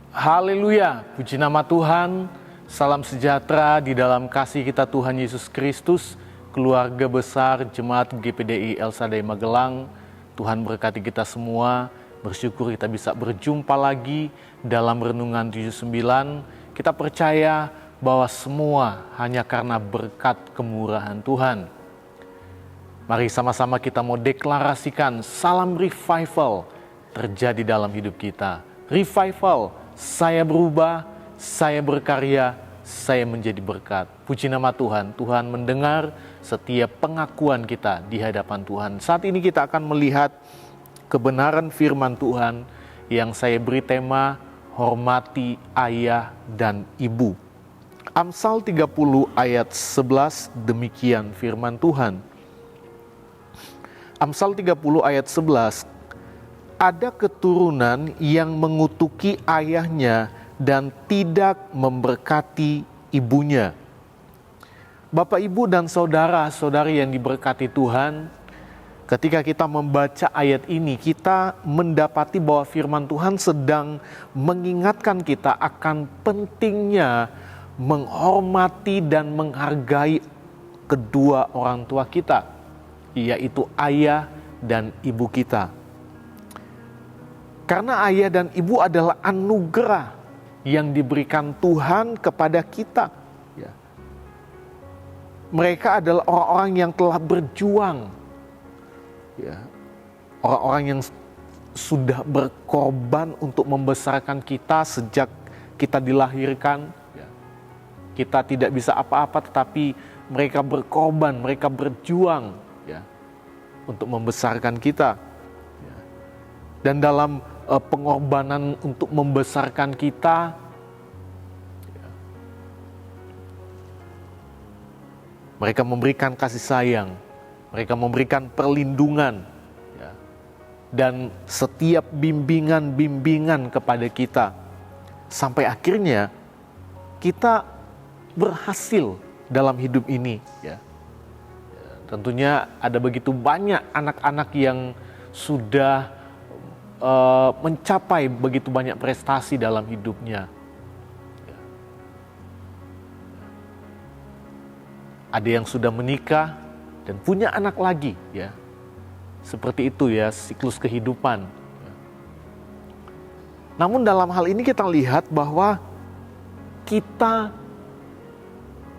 Haleluya, puji nama Tuhan, salam sejahtera di dalam kasih kita Tuhan Yesus Kristus, keluarga besar Jemaat GPDI El Shaddai Magelang. Tuhan berkati kita semua, bersyukur kita bisa berjumpa lagi dalam Renungan 79. Kita percaya bahwa semua hanya karena berkat kemurahan Tuhan. Mari sama-sama kita mau deklarasikan salam revival terjadi dalam hidup kita. Revival, saya berubah, saya berkarya, saya menjadi berkat. Puji nama Tuhan, Tuhan mendengar setiap pengakuan kita di hadapan Tuhan. Saat ini kita akan melihat kebenaran firman Tuhan yang saya beri tema hormati ayah dan ibu. Amsal 30 ayat 11 demikian firman Tuhan. Amsal 30 ayat 11, ada keturunan yang mengutuki ayahnya dan tidak memberkati ibunya. Bapak, Ibu, dan saudara-saudari yang diberkati Tuhan, ketika kita membaca ayat ini, kita mendapati bahwa firman Tuhan sedang mengingatkan kita akan pentingnya menghormati dan menghargai kedua orang tua kita, yaitu ayah dan ibu kita. Karena ayah dan ibu adalah anugerah yang diberikan Tuhan kepada kita. Ya. Mereka adalah orang-orang yang telah berjuang. Ya. Orang-orang yang sudah berkorban untuk membesarkan kita sejak kita dilahirkan. Ya. Kita tidak bisa apa-apa, tetapi mereka berkorban, mereka berjuang ya, untuk membesarkan kita. Ya. Dan dalam pengorbanan untuk membesarkan kita, mereka memberikan kasih sayang, mereka memberikan perlindungan, ya, dan setiap bimbingan-bimbingan kepada kita, sampai akhirnya kita berhasil dalam hidup ini. Ya. Tentunya ada begitu banyak anak-anak yang sudah mencapai begitu banyak prestasi dalam hidupnya. Ada yang sudah menikah dan punya anak lagi, ya. Seperti itu ya siklus kehidupan. Namun dalam hal ini kita lihat bahwa kita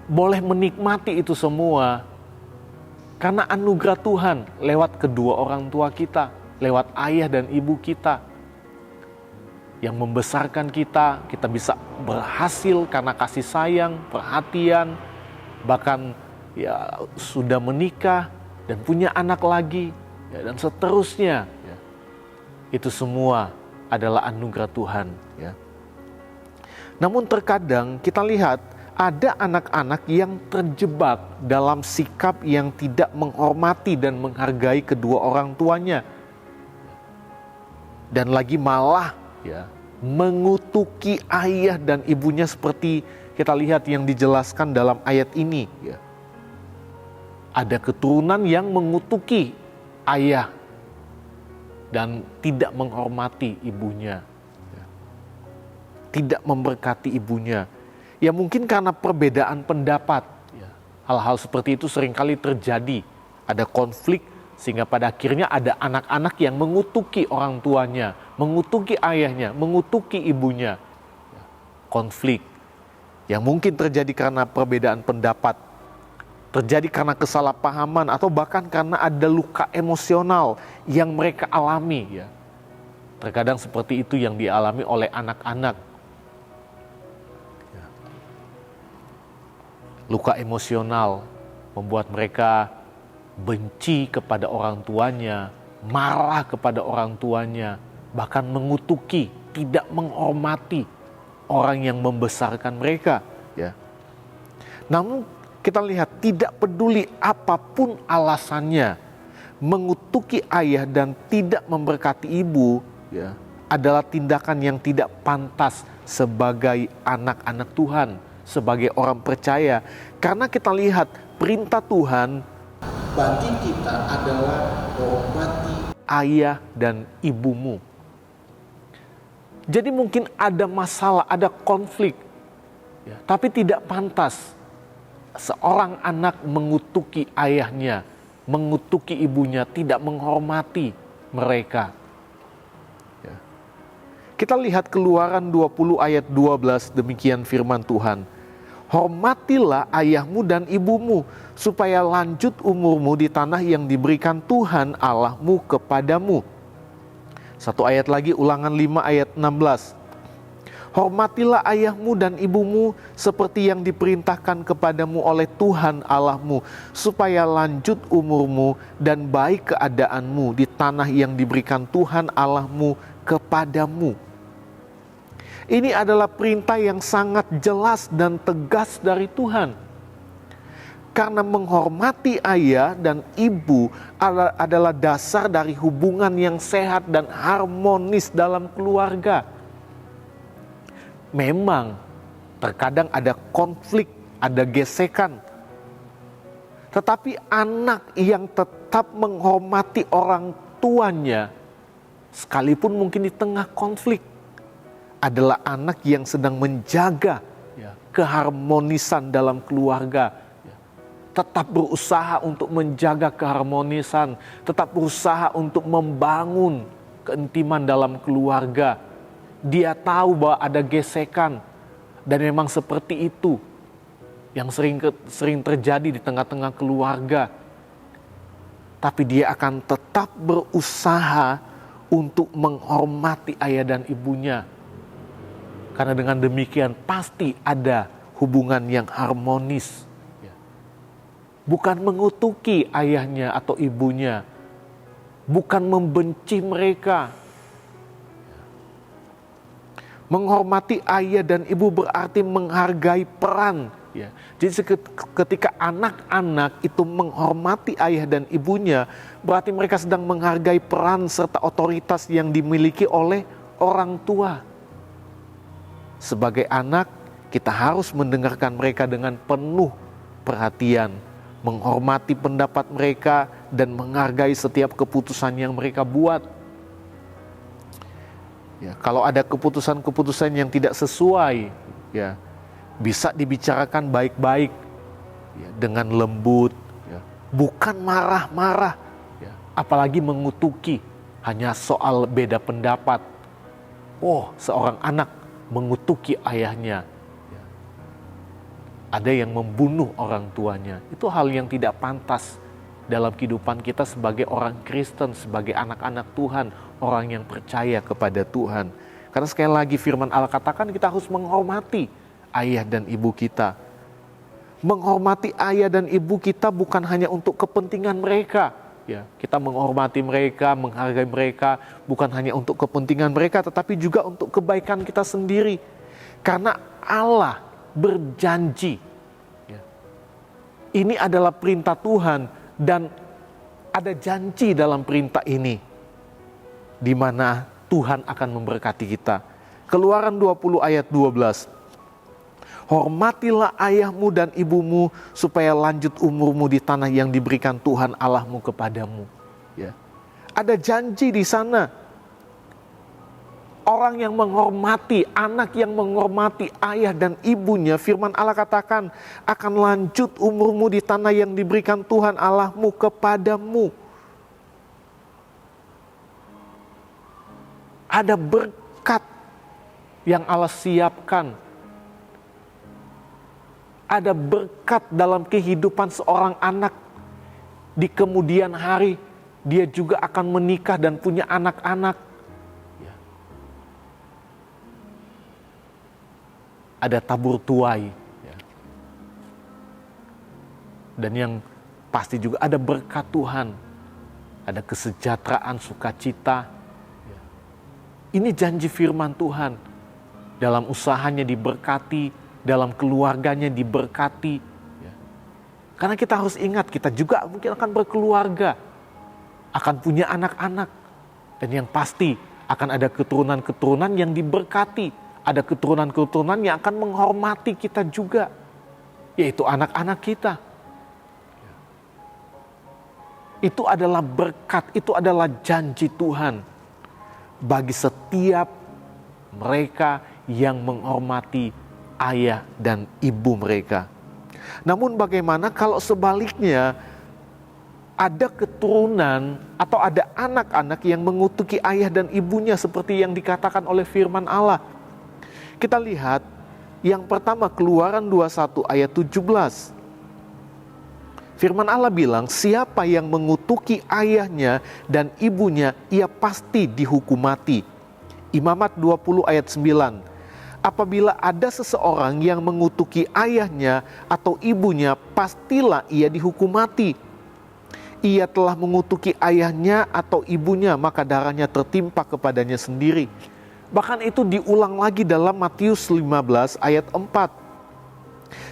boleh menikmati itu semua karena anugerah Tuhan lewat kedua orang tua kita, lewat ayah dan ibu kita yang membesarkan kita. Kita bisa berhasil karena kasih sayang, perhatian, bahkan ya sudah menikah dan punya anak lagi, ya, dan seterusnya. Ya. Itu semua adalah anugerah Tuhan. Ya. Namun terkadang kita lihat ada anak-anak yang terjebak dalam sikap yang tidak menghormati dan menghargai kedua orang tuanya. Dan lagi malah ya mengutuki ayah dan ibunya seperti kita lihat yang dijelaskan dalam ayat ini. Ya. Ada keturunan yang mengutuki ayah dan tidak menghormati ibunya. Ya. Tidak memberkati ibunya. Ya mungkin karena perbedaan pendapat. Ya. Hal-hal seperti itu seringkali terjadi. Ada konflik. Sehingga pada akhirnya ada anak-anak yang mengutuki orang tuanya, mengutuki ayahnya, mengutuki ibunya. Konflik yang mungkin terjadi karena perbedaan pendapat, terjadi karena kesalahpahaman, atau bahkan karena ada luka emosional yang mereka alami. Ya. Terkadang seperti itu yang dialami oleh anak-anak. Ya. Luka emosional membuat mereka benci kepada orang tuanya, marah kepada orang tuanya, bahkan mengutuki, tidak menghormati orang yang membesarkan mereka. Ya. Namun kita lihat tidak peduli apapun alasannya, mengutuki ayah dan tidak memberkati ibu ya, adalah tindakan yang tidak pantas sebagai anak-anak Tuhan, sebagai orang percaya. Karena kita lihat perintah Tuhan bagi kita adalah hormati ayah dan ibumu. Jadi mungkin ada masalah, ada konflik, ya, tapi tidak pantas seorang anak mengutuki ayahnya, mengutuki ibunya, tidak menghormati mereka. Ya. Kita lihat Keluaran 20 ayat 12, demikian firman Tuhan. Hormatilah ayahmu dan ibumu, supaya lanjut umurmu di tanah yang diberikan Tuhan Allahmu kepadamu. Satu ayat lagi, Ulangan 5 ayat 16. Hormatilah ayahmu dan ibumu seperti yang diperintahkan kepadamu oleh Tuhan Allahmu, supaya lanjut umurmu dan baik keadaanmu di tanah yang diberikan Tuhan Allahmu kepadamu. Ini adalah perintah yang sangat jelas dan tegas dari Tuhan. Karena menghormati ayah dan ibu adalah dasar dari hubungan yang sehat dan harmonis dalam keluarga. Memang terkadang ada konflik, ada gesekan. Tetapi anak yang tetap menghormati orang tuanya, sekalipun mungkin di tengah konflik, adalah anak yang sedang menjaga keharmonisan dalam keluarga. Tetap berusaha untuk menjaga keharmonisan, tetap berusaha untuk membangun keintiman dalam keluarga. Dia tahu bahwa ada gesekan, dan memang seperti itu yang sering terjadi di tengah-tengah keluarga. Tapi dia akan tetap berusaha untuk menghormati ayah dan ibunya. Karena dengan demikian pasti ada hubungan yang harmonis. Bukan mengutuki ayahnya atau ibunya, bukan membenci mereka. Menghormati ayah dan ibu berarti menghargai peran. Jadi ketika anak-anak itu menghormati ayah dan ibunya, berarti mereka sedang menghargai peran serta otoritas yang dimiliki oleh orang tua. Sebagai anak, kita harus mendengarkan mereka dengan penuh perhatian, menghormati pendapat mereka, dan menghargai setiap keputusan yang mereka buat. Ya, kalau ada keputusan-keputusan yang tidak sesuai, ya, bisa dibicarakan baik-baik, ya, dengan lembut, ya, bukan marah-marah, ya, apalagi mengutuki hanya soal beda pendapat. Oh, seorang anak mengutuki ayahnya, ya. Ada yang membunuh orang tuanya. Itu hal yang tidak pantas dalam kehidupan kita sebagai orang Kristen, sebagai anak-anak Tuhan, orang yang percaya kepada Tuhan. Karena sekali lagi firman Allah katakan kita harus menghormati ayah dan ibu kita. Menghormati ayah dan ibu kita bukan hanya untuk kepentingan mereka. Ya, kita menghormati mereka, menghargai mereka, bukan hanya untuk kepentingan mereka, tetapi juga untuk kebaikan kita sendiri. Karena Allah berjanji. Ya, ini adalah perintah Tuhan, dan ada janji dalam perintah ini, di mana Tuhan akan memberkati kita. Keluaran 20 ayat 12. Hormatilah ayahmu dan ibumu supaya lanjut umurmu di tanah yang diberikan Tuhan Allahmu kepadamu. Ya. Ada janji di sana. Orang yang menghormati, anak yang menghormati ayah dan ibunya, firman Allah katakan akan lanjut umurmu di tanah yang diberikan Tuhan Allahmu kepadamu. Ada berkat yang Allah siapkan. Ada berkat dalam kehidupan seorang anak. Di kemudian hari, dia juga akan menikah dan punya anak-anak. Ya. Ada tabur tuai. Ya. Dan yang pasti juga ada berkat Tuhan. Ada kesejahteraan, sukacita. Ya. Ini janji firman Tuhan. Dalam usahanya diberkati, dalam keluarganya diberkati. Ya. Karena kita harus ingat, kita juga mungkin akan berkeluarga, akan punya anak-anak, dan yang pasti akan ada keturunan-keturunan yang diberkati, ada keturunan-keturunan yang akan menghormati kita juga, yaitu anak-anak kita. Itu adalah berkat, itu adalah janji Tuhan bagi setiap mereka yang menghormati ayah dan ibu mereka. Namun bagaimana kalau sebaliknya ada keturunan atau ada anak-anak yang mengutuki ayah dan ibunya seperti yang dikatakan oleh firman Allah? Kita lihat yang pertama, Keluaran 21 ayat 17. Firman Allah bilang, siapa yang mengutuki ayahnya dan ibunya, ia pasti dihukum mati. Imamat 20 ayat 9. Apabila ada seseorang yang mengutuki ayahnya atau ibunya, pastilah ia dihukum mati. Ia telah mengutuki ayahnya atau ibunya, maka darahnya tertimpa kepadanya sendiri. Bahkan itu diulang lagi dalam Matius 15 ayat 4.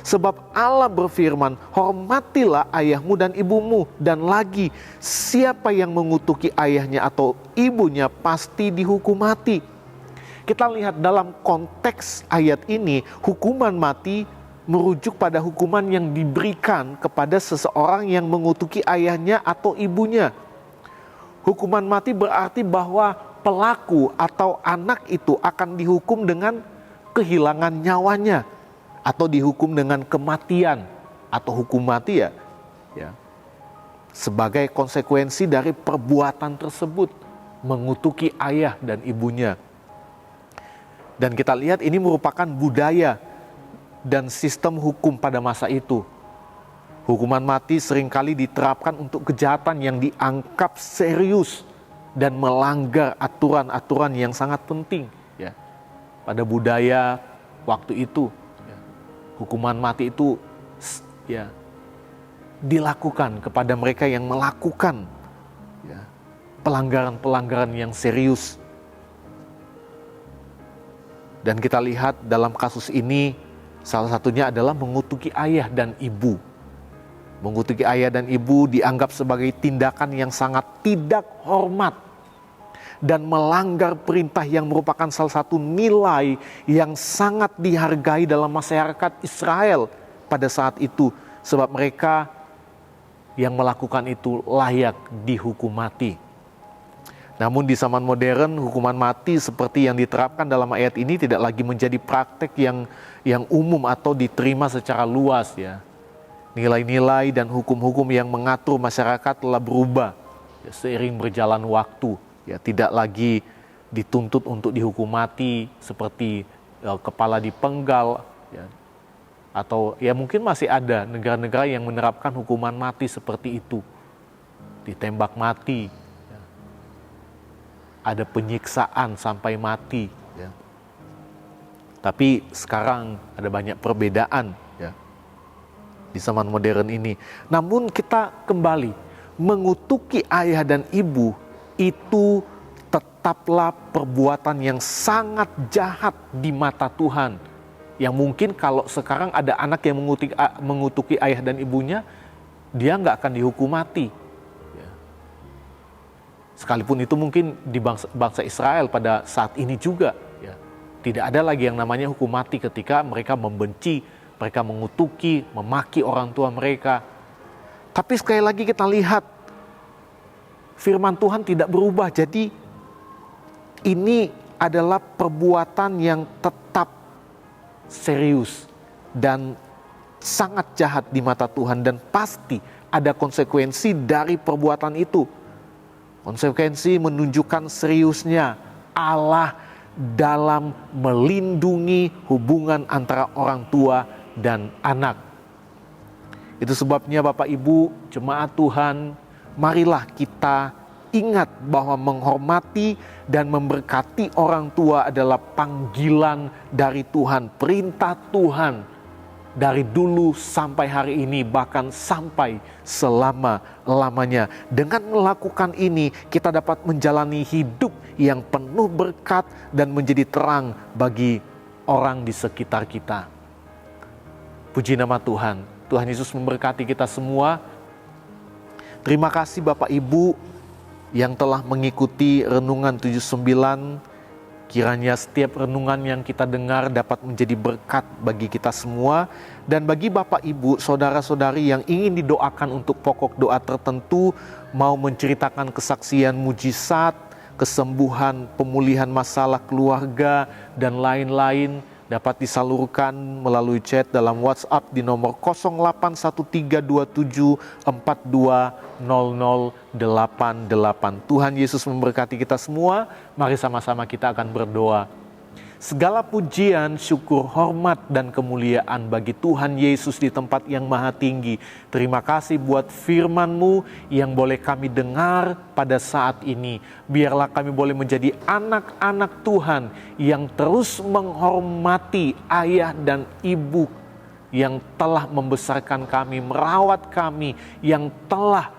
Sebab Allah berfirman, hormatilah ayahmu dan ibumu. Dan lagi, siapa yang mengutuki ayahnya atau ibunya pasti dihukum mati. Kita lihat dalam konteks ayat ini, hukuman mati merujuk pada hukuman yang diberikan kepada seseorang yang mengutuki ayahnya atau ibunya. Hukuman mati berarti bahwa pelaku atau anak itu akan dihukum dengan kehilangan nyawanya atau dihukum dengan kematian atau hukum mati ya sebagai konsekuensi dari perbuatan tersebut, mengutuki ayah dan ibunya. Dan kita lihat ini merupakan budaya dan sistem hukum pada masa itu. Hukuman mati seringkali diterapkan untuk kejahatan yang dianggap serius dan melanggar aturan-aturan yang sangat penting ya. Pada budaya waktu itu ya, hukuman mati itu ya dilakukan kepada mereka yang melakukan ya, pelanggaran-pelanggaran yang serius. Dan kita lihat dalam kasus ini salah satunya adalah mengutuki ayah dan ibu. Mengutuki ayah dan ibu dianggap sebagai tindakan yang sangat tidak hormat dan melanggar perintah yang merupakan salah satu nilai yang sangat dihargai dalam masyarakat Israel pada saat itu. Sebab mereka yang melakukan itu layak dihukum mati. Namun di zaman modern, hukuman mati seperti yang diterapkan dalam ayat ini tidak lagi menjadi praktek yang umum atau diterima secara luas ya. Nilai-nilai dan hukum-hukum yang mengatur masyarakat telah berubah ya, seiring berjalan waktu. Ya, tidak lagi dituntut untuk dihukum mati seperti kepala dipenggal ya. Atau ya mungkin masih ada negara-negara yang menerapkan hukuman mati seperti itu, ditembak mati ya. Ada penyiksaan sampai mati ya. Tapi sekarang ada banyak perbedaan ya di zaman modern ini. Namun kita kembali, mengutuki ayah dan ibu itu tetaplah perbuatan yang sangat jahat di mata Tuhan. Yang mungkin kalau sekarang ada anak yang mengutuki ayah dan ibunya, dia nggak akan dihukum mati. Ya. Sekalipun itu mungkin di bangsa Israel pada saat ini juga. Ya. Tidak ada lagi yang namanya hukum mati ketika mereka membenci, mereka mengutuki, memaki orang tua mereka. Tapi sekali lagi kita lihat, firman Tuhan tidak berubah. Jadi ini adalah perbuatan yang tetap serius dan sangat jahat di mata Tuhan. Dan pasti ada konsekuensi dari perbuatan itu. Konsekuensi menunjukkan seriusnya Allah dalam melindungi hubungan antara orang tua dan anak. Itu sebabnya Bapak Ibu, jemaat Tuhan, marilah kita ingat bahwa menghormati dan memberkati orang tua adalah panggilan dari Tuhan, perintah Tuhan dari dulu sampai hari ini, bahkan sampai selama-lamanya. Dengan melakukan ini, kita dapat menjalani hidup yang penuh berkat dan menjadi terang bagi orang di sekitar kita. Puji nama Tuhan. Tuhan Yesus memberkati kita semua. Terima kasih Bapak Ibu yang telah mengikuti Renungan 79. Kiranya setiap renungan yang kita dengar dapat menjadi berkat bagi kita semua. Dan bagi Bapak Ibu, saudara-saudari yang ingin didoakan untuk pokok doa tertentu, mau menceritakan kesaksian mujizat, kesembuhan, pemulihan masalah keluarga, dan lain-lain dapat disalurkan melalui chat dalam WhatsApp di nomor 081327420088. Tuhan Yesus memberkati kita semua. Mari sama-sama kita akan berdoa. Segala pujian, syukur, hormat, dan kemuliaan bagi Tuhan Yesus di tempat yang maha tinggi. Terima kasih buat firman-Mu yang boleh kami dengar pada saat ini. Biarlah kami boleh menjadi anak-anak Tuhan yang terus menghormati ayah dan ibu yang telah membesarkan kami, merawat kami, yang telah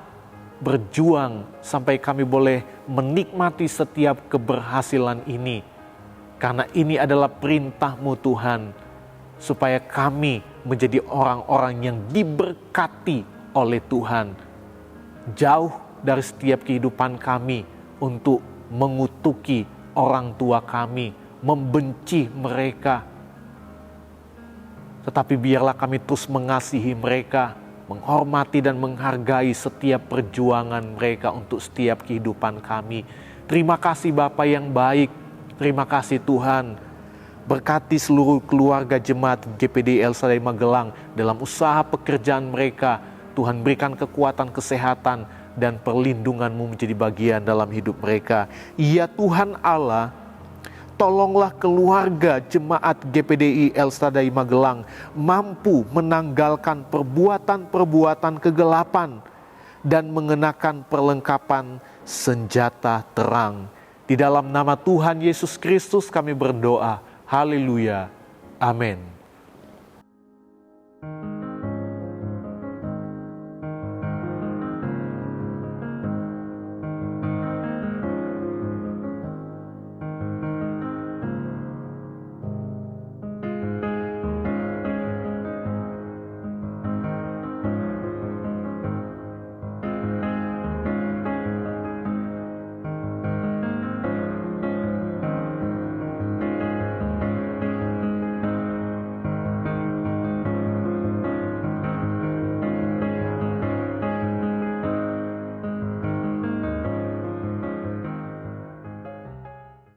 berjuang sampai kami boleh menikmati setiap keberhasilan ini. Karena ini adalah perintah-Mu Tuhan, supaya kami menjadi orang-orang yang diberkati oleh Tuhan. Jauh dari setiap kehidupan kami untuk mengutuki orang tua kami, membenci mereka. Tetapi biarlah kami terus mengasihi mereka, menghormati dan menghargai setiap perjuangan mereka untuk setiap kehidupan kami. Terima kasih Bapa yang baik. Terima kasih Tuhan, berkati seluruh keluarga jemaat GPDI El Shaddai Magelang dalam usaha pekerjaan mereka. Tuhan berikan kekuatan, kesehatan, dan perlindungan-Mu menjadi bagian dalam hidup mereka. Ya Tuhan Allah, tolonglah keluarga jemaat GPDI El Shaddai Magelang mampu menanggalkan perbuatan-perbuatan kegelapan dan mengenakan perlengkapan senjata terang. Di dalam nama Tuhan Yesus Kristus kami berdoa. Haleluya. Amin.